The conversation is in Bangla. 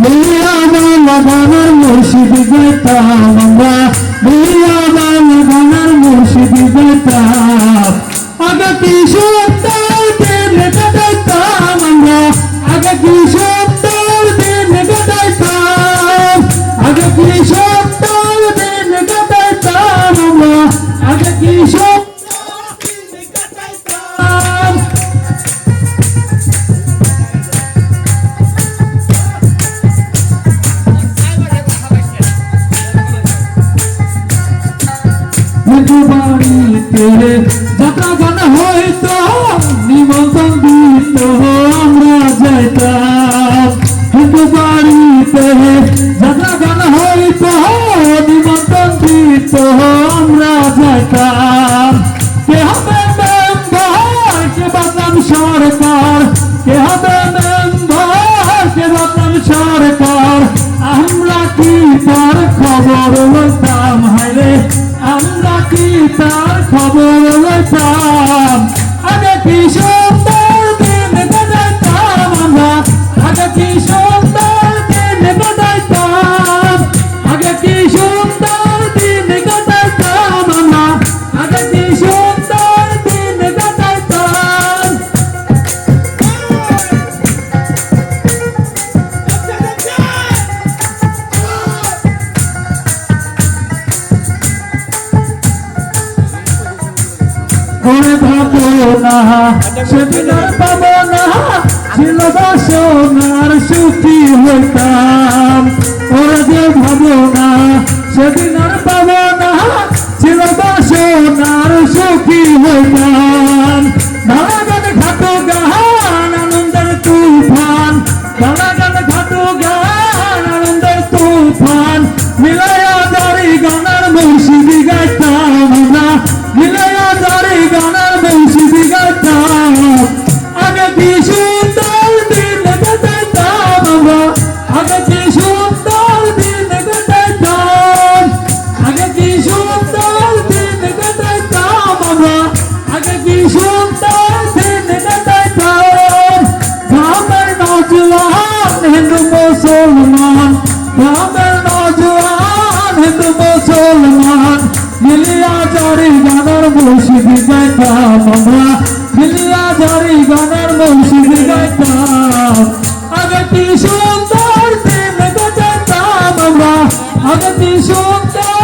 মিলিয়া বাংলা গানের মুর্শিদ গাইতাম আমরা, মিলিয়া বাংলা গানের মুর্শিদ গাইতাম। আগে কি সুন্দর দিন কাটাইতাম আমরা, আগে কি সুন্দর দিন কাটাইতাম, আগে কি সুন্দর দিন কাটাইতাম আমরা, আগে কি সুন্দর দিন কাটাইতাম। বাড়িতে যাত্রা গান হইতো নিমন্ত্রণ দিত আমরা যাইতাম, হিন্দু বাড়িতে যাত্রা গান হইতো নিমন্ত্রণ দিত আমরা যাইতাম। কে হবে মেম্বার কে বাদলাম সরকার, কে হবে মেম্বার কে বাদলাম সরকার, আমরা কি তার খবর লইতাম হায়রে, আমরা কি তার খবর লইতাম। আগে কি সুন্দর দিন কাটাইতাম আমরা, আগে কি সুন্দর দিন কাটাইতাম, আগে কি সুন্দর দিন কাটাইতাম আমরা, আগে কি সুন্দর দিন কাটাইতাম। ওরে ভাবো না সেদিন আর পাবো না, ছিল বাসনার সুখী হইতাম। ওরে যে ভাবো না সেদিন আর পাবো না, ছিল বাসনার সুখী হইতাম। গান ঘাটো গান আনন্দের তুফান, গান ঘাটো গান আনন্দের তুফান, মিলাইয়া দাড়ি গানের মুর্শিদ গাইতাম আমরা, মিলাইয়া দাড়ি গানের মুর্শিদ গাইতাম। আগে কি সুন্দর দিন কাটাইতাম আমরা, আগে কি সুন্দর দিন কাটাইতাম, আগে কি সুন্দর দিন কাটাইতাম আমরা, আগে কি সুন্দর দিন কাটাইতাম। গ্রামের নওজোয়ান হিন্দু মুসলমান, গ্রামের নওজোয়ান হিন্দু মুসলমান, মিলিয়া জারি গানের মুর্শিদ গাইতাম আমরা, মিলিয়া জারি গানের মুর্শিদ গাইতাম। আগে কি সুন্দর দিন কাটাইতাম আমরা, আগে কি সুন্দর